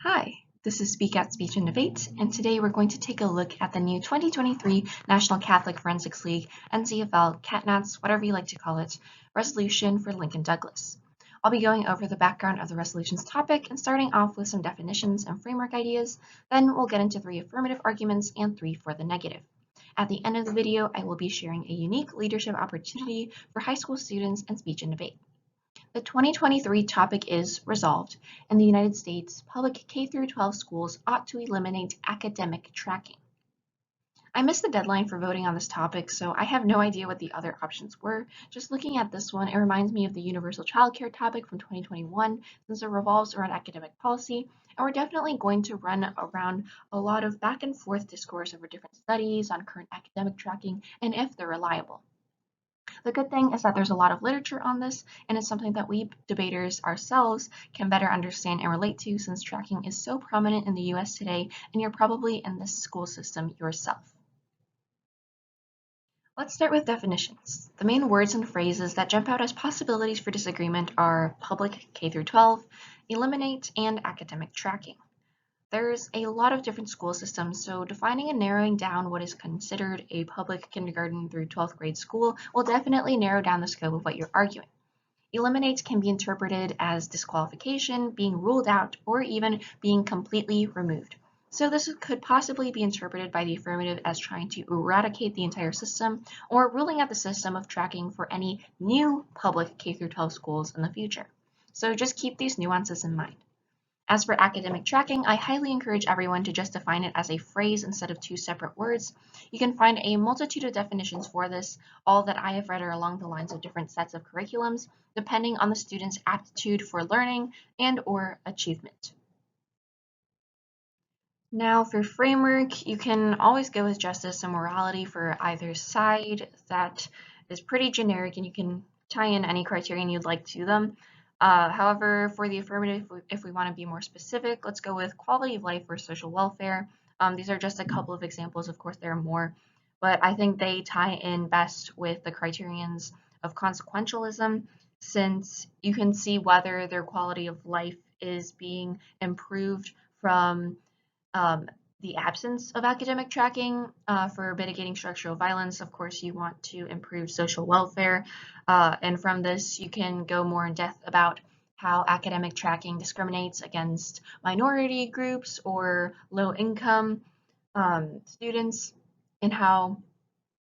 Hi, this is Speak Out Speech and Debate, and today we're going to take a look at the new 2023 National Catholic Forensics League, NCFL, CatNats, whatever you like to call it, resolution for Lincoln Douglas. I'll be going over the background of the resolution's topic and starting off with some definitions and framework ideas, then we'll get into 3 affirmative arguments and 3 for the negative. At the end of the video, I will be sharing a unique leadership opportunity for high school students in speech and debate. The 2023 topic is resolved. In the United States, public K-12 schools ought to eliminate academic tracking. I missed the deadline for voting on this topic, so I have no idea what the other options were. Just looking at this one, it reminds me of the universal childcare topic from 2021, since it revolves around academic policy, and we're definitely going to run around a lot of back and forth discourse over different studies on current academic tracking and if they're reliable. The good thing is that there's a lot of literature on this, and it's something that we debaters ourselves can better understand and relate to since tracking is so prominent in the US today, and you're probably in this school system yourself. Let's start with definitions. The main words and phrases that jump out as possibilities for disagreement are public K-12, eliminate, and academic tracking. There's a lot of different school systems, so defining and narrowing down what is considered a public kindergarten through 12th grade school will definitely narrow down the scope of what you're arguing. Eliminate can be interpreted as disqualification, being ruled out, or even being completely removed. So this could possibly be interpreted by the affirmative as trying to eradicate the entire system or ruling out the system of tracking for any new public K-12 schools in the future. So just keep these nuances in mind. As for academic tracking, I highly encourage everyone to just define it as a phrase instead of 2 separate words. You can find a multitude of definitions for this. All that I have read are along the lines of different sets of curriculums, depending on the student's aptitude for learning and or achievement. Now for framework, you can always go with justice and morality for either side. That is pretty generic and you can tie in any criterion you'd like to them. However, for the affirmative, if we want to be more specific, let's go with quality of life or social welfare. These are just a couple of examples. Of course, there are more, but I think they tie in best with the criterions of consequentialism, since you can see whether their quality of life is being improved from the absence of academic tracking. For mitigating structural violence, of course, you want to improve social welfare. And from this, you can go more in depth about how academic tracking discriminates against minority groups or low-income students, and how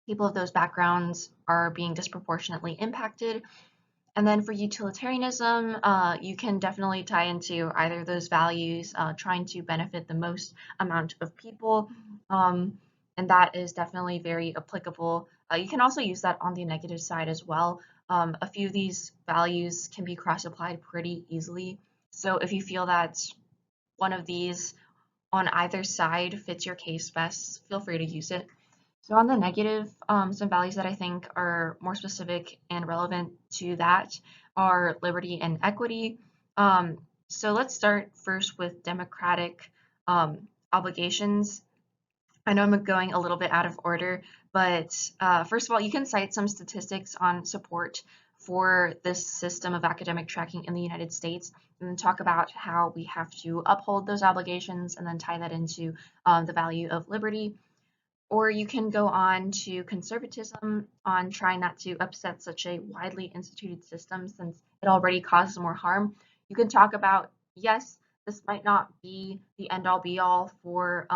people of those backgrounds are being disproportionately impacted. And then for utilitarianism, you can definitely tie into either of those values, trying to benefit the most amount of people. And that is definitely very applicable. You can also use that on the negative side as well. A few of these values can be cross-applied pretty easily. So if you feel that one of these on either side fits your case best, feel free to use it. So on the negative, some values that I think are more specific and relevant to that are liberty and equity. So let's start first with democratic obligations. I know I'm going a little bit out of order, but first of all, you can cite some statistics on support for this system of academic tracking in the United States and talk about how we have to uphold those obligations and then tie that into the value of liberty. Or you can go on to conservatism on trying not to upset such a widely instituted system since it already causes more harm. You can talk about, yes, this might not be the end-all be-all for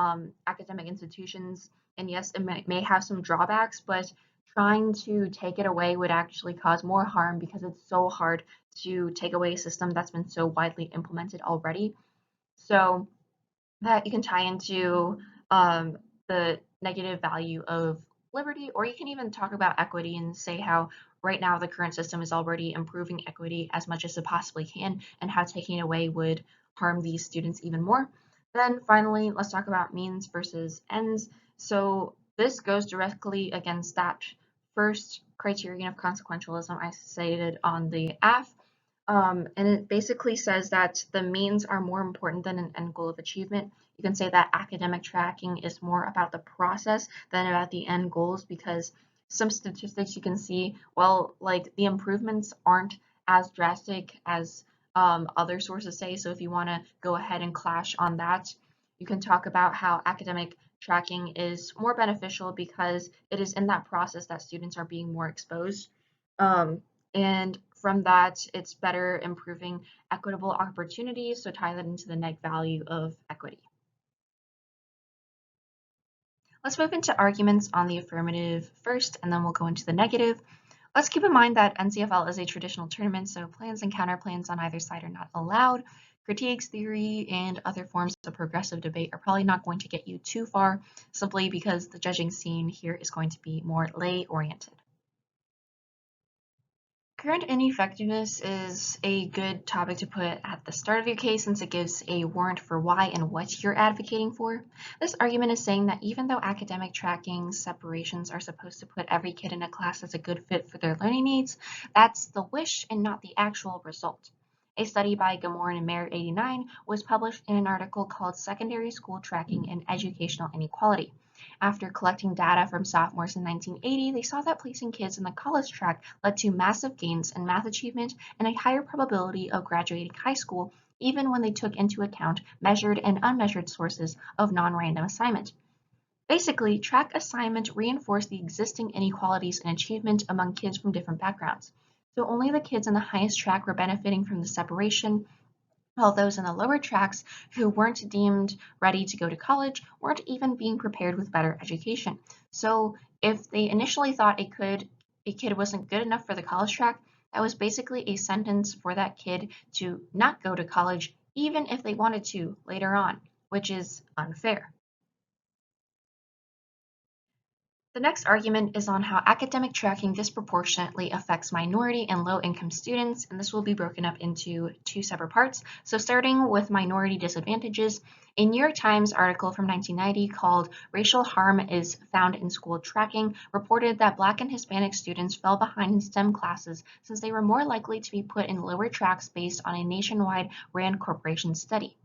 academic institutions, and yes, it may have some drawbacks, but trying to take it away would actually cause more harm because it's so hard to take away a system that's been so widely implemented already. So that you can tie into the negative value of liberty, or you can even talk about equity and say how right now the current system is already improving equity as much as it possibly can, and how taking it away would harm these students even more. Then finally, let's talk about means versus ends. So this goes directly against that first criterion of consequentialism I stated on the AF. And it basically says that the means are more important than an end goal of achievement. You can say that academic tracking is more about the process than about the end goals, because some statistics you can see, well, like the improvements aren't as drastic as other sources say. So if you want to go ahead and clash on that, you can talk about how academic tracking is more beneficial because it is in that process that students are being more exposed. And from that, it's better improving equitable opportunities. So tie that into the neg value of equity. Let's move into arguments on the affirmative first, and then we'll go into the negative. Let's keep in mind that NCFL is a traditional tournament, so plans and counterplans on either side are not allowed. Critiques, theory, and other forms of progressive debate are probably not going to get you too far, simply because the judging scene here is going to be more lay-oriented. Current ineffectiveness is a good topic to put at the start of your case since it gives a warrant for why and what you're advocating for. This argument is saying that even though academic tracking separations are supposed to put every kid in a class as a good fit for their learning needs, that's the wish and not the actual result. A study by Gamorn and Mayer 89 was published in an article called Secondary School Tracking and Educational Inequality. After collecting data from sophomores in 1980, they saw that placing kids in the college track led to massive gains in math achievement and a higher probability of graduating high school, even when they took into account measured and unmeasured sources of non-random assignment. Basically, track assignment reinforced the existing inequalities in achievement among kids from different backgrounds. So only the kids in the highest track were benefiting from the separation, while those in the lower tracks who weren't deemed ready to go to college weren't even being prepared with better education. So if they initially thought a kid wasn't good enough for the college track, that was basically a sentence for that kid to not go to college even if they wanted to later on, which is unfair. The next argument is on how academic tracking disproportionately affects minority and low-income students, and this will be broken up into two separate parts. So starting with minority disadvantages, a New York Times article from 1990 called Racial Harm is Found in School Tracking reported that Black and Hispanic students fell behind in STEM classes since they were more likely to be put in lower tracks based on a nationwide RAND Corporation study.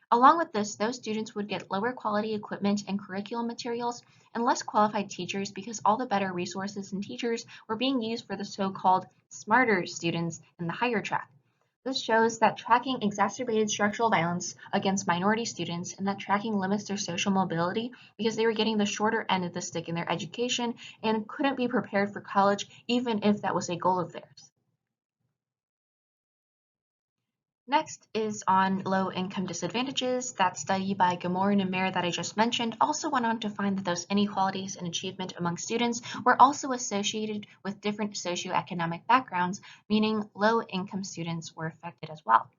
Along with this, those students would get lower quality equipment and curriculum materials and less qualified teachers because all the better resources and teachers were being used for the so-called smarter students in the higher track. This shows that tracking exacerbated structural violence against minority students and that tracking limits their social mobility because they were getting the shorter end of the stick in their education and couldn't be prepared for college even if that was a goal of theirs. Next is on low-income disadvantages. That study by Gamorn and Mayer that I just mentioned also went on to find that those inequalities in achievement among students were also associated with different socioeconomic backgrounds, meaning low-income students were affected as well.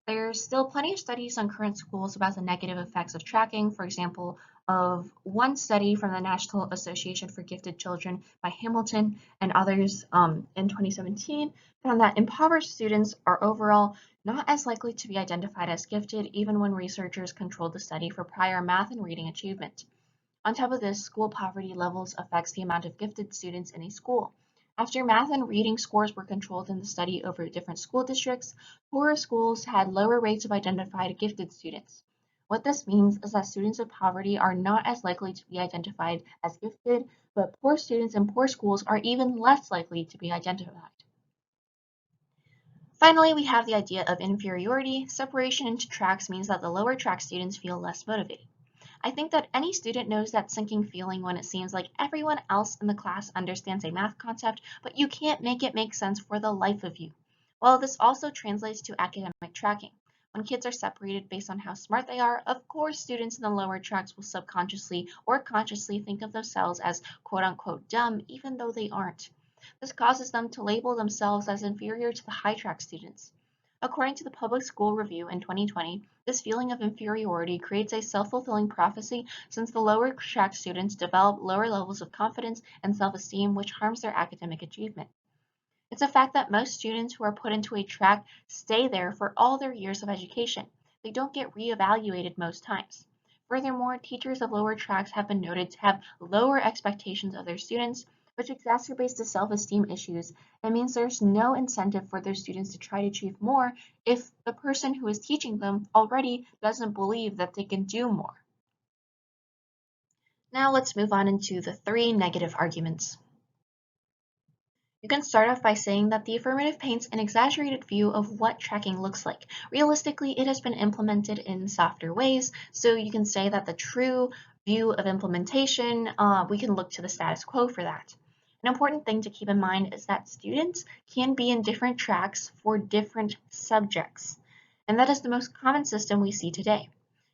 There's still plenty of studies on current schools about the negative effects of tracking. For example, of one study from the National Association for Gifted Children by Hamilton and others in 2017 found that impoverished students are overall not as likely to be identified as gifted even when researchers controlled the study for prior math and reading achievement. On top of this, school poverty levels affects the amount of gifted students in a school. After math and reading scores were controlled in the study over different school districts, poorer schools had lower rates of identified gifted students. What this means is that students of poverty are not as likely to be identified as gifted, but poor students in poor schools are even less likely to be identified. Finally, we have the idea of inferiority. Separation into tracks means that the lower track students feel less motivated. I think that any student knows that sinking feeling when it seems like everyone else in the class understands a math concept, but you can't make it make sense for the life of you. Well, this also translates to academic tracking. When kids are separated based on how smart they are, of course students in the lower tracks will subconsciously or consciously think of themselves as quote-unquote dumb, even though they aren't. This causes them to label themselves as inferior to the high track students. According to the Public School Review in 2020, this feeling of inferiority creates a self-fulfilling prophecy since the lower track students develop lower levels of confidence and self-esteem, which harms their academic achievement. It's a fact that most students who are put into a track stay there for all their years of education. They don't get reevaluated most times. Furthermore, teachers of lower tracks have been noted to have lower expectations of their students, which exacerbates the self-esteem issues and means there's no incentive for their students to try to achieve more if the person who is teaching them already doesn't believe that they can do more. Now let's move on into the three negative arguments. You can start off by saying that the affirmative paints an exaggerated view of what tracking looks like. Realistically, it has been implemented in softer ways, so you can say that the true view of implementation, we can look to the status quo for that. An important thing to keep in mind is that students can be in different tracks for different subjects, and that is the most common system we see today.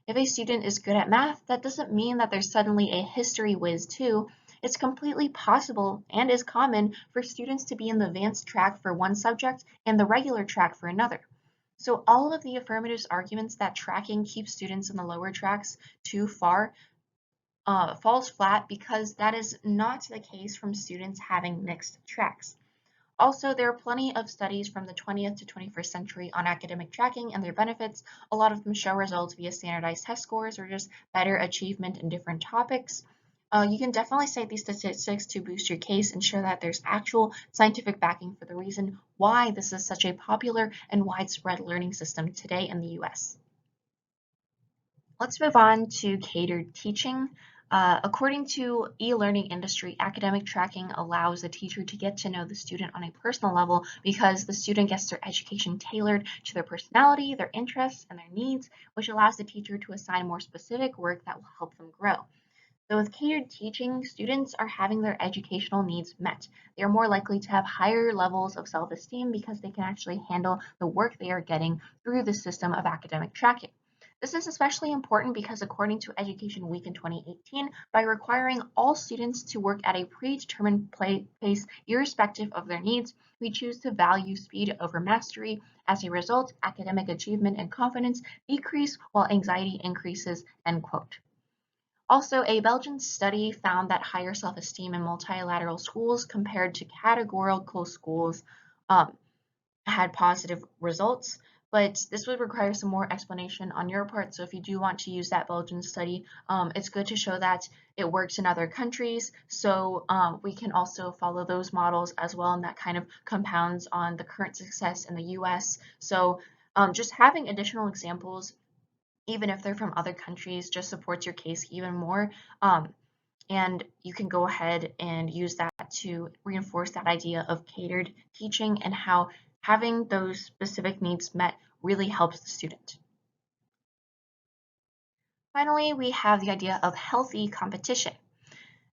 If a student is good at math, that doesn't mean that they're suddenly a history whiz too. It's completely possible and is common for students to be in the advanced track for one subject and the regular track for another. So all of the affirmatives arguments that tracking keeps students in the lower tracks too far falls flat because that is not the case from students having mixed tracks. Also, there are plenty of studies from the 20th to 21st century on academic tracking and their benefits. A lot of them show results via standardized test scores or just better achievement in different topics. You can definitely cite these statistics to boost your case and show that there's actual scientific backing for the reason why this is such a popular and widespread learning system today in the US. Let's move on to catered teaching. According to e-learning industry, academic tracking allows the teacher to get to know the student on a personal level because the student gets their education tailored to their personality, their interests, and their needs, which allows the teacher to assign more specific work that will help them grow. So with catered teaching, students are having their educational needs met. They are more likely to have higher levels of self-esteem because they can actually handle the work they are getting through the system of academic tracking. This is especially important because according to Education Week in 2018, by requiring all students to work at a predetermined pace irrespective of their needs, we choose to value speed over mastery. As a result, academic achievement and confidence decrease while anxiety increases, end quote. Also, a Belgian study found that higher self-esteem in multilateral schools compared to categorical schools um, had positive results, but this would require some more explanation on your part. So if you do want to use that Belgian study, it's good to show that it works in other countries. So we can also follow those models as well, and that kind of compounds on the current success in the US. So just having additional examples even if they're from other countries, just supports your case even more. Um, and you can go ahead and use that to reinforce that idea of catered teaching and how having those specific needs met really helps the student. Finally, we have the idea of healthy competition.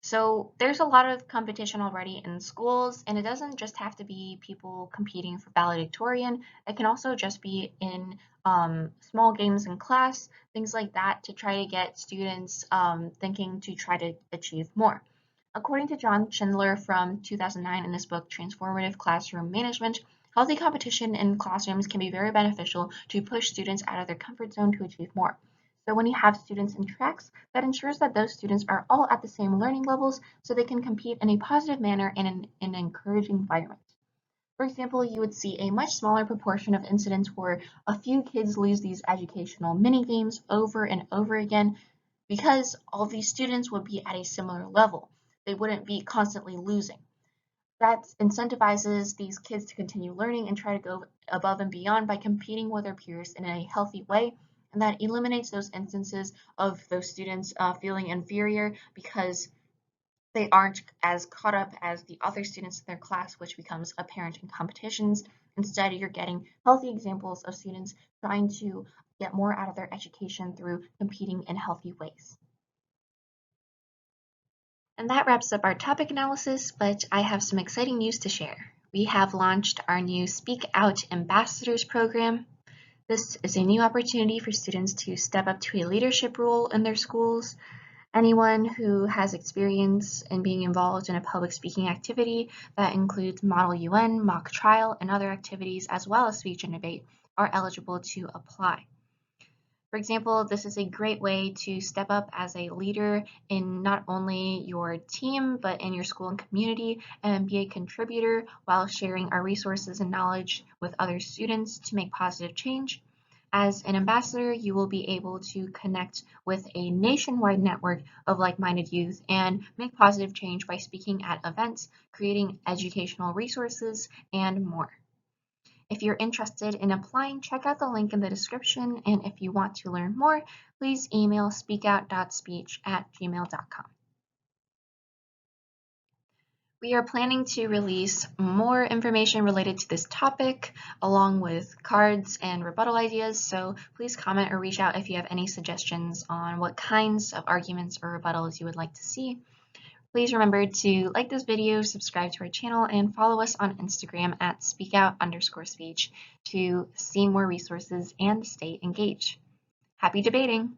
So there's a lot of competition already in schools, and it doesn't just have to be people competing for valedictorian. It can also just be in small games in class, things like that, to try to get students thinking to try to achieve more. According to John Schindler from 2009 in his book Transformative Classroom Management, healthy competition in classrooms can be very beneficial to push students out of their comfort zone to achieve more. So when you have students in tracks, that ensures that those students are all at the same learning levels so they can compete in a positive manner in an encouraging environment. For example, you would see a much smaller proportion of incidents where a few kids lose these educational mini games over and over again because all these students would be at a similar level. They wouldn't be constantly losing. That incentivizes these kids to continue learning and try to go above and beyond by competing with their peers in a healthy way. And that eliminates those instances of those students feeling inferior because they aren't as caught up as the other students in their class, which becomes apparent in competitions. Instead, you're getting healthy examples of students trying to get more out of their education through competing in healthy ways. And that wraps up our topic analysis, but I have some exciting news to share. We have launched our new Speak Out Ambassadors program. This is a new opportunity for students to step up to a leadership role in their schools. Anyone who has experience in being involved in a public speaking activity that includes Model UN, mock trial, and other activities, as well as speech and debate, are eligible to apply. For example, this is a great way to step up as a leader in not only your team, but in your school and community, and be a contributor while sharing our resources and knowledge with other students to make positive change. As an ambassador, you will be able to connect with a nationwide network of like-minded youth and make positive change by speaking at events, creating educational resources, and more. If you're interested in applying, check out the link in the description, and if you want to learn more, please email speakout.speech@gmail.com. We are planning to release more information related to this topic, along with cards and rebuttal ideas, so please comment or reach out if you have any suggestions on what kinds of arguments or rebuttals you would like to see. Please remember to like this video, subscribe to our channel, and follow us on Instagram at speakout_speech to see more resources and stay engaged. Happy debating!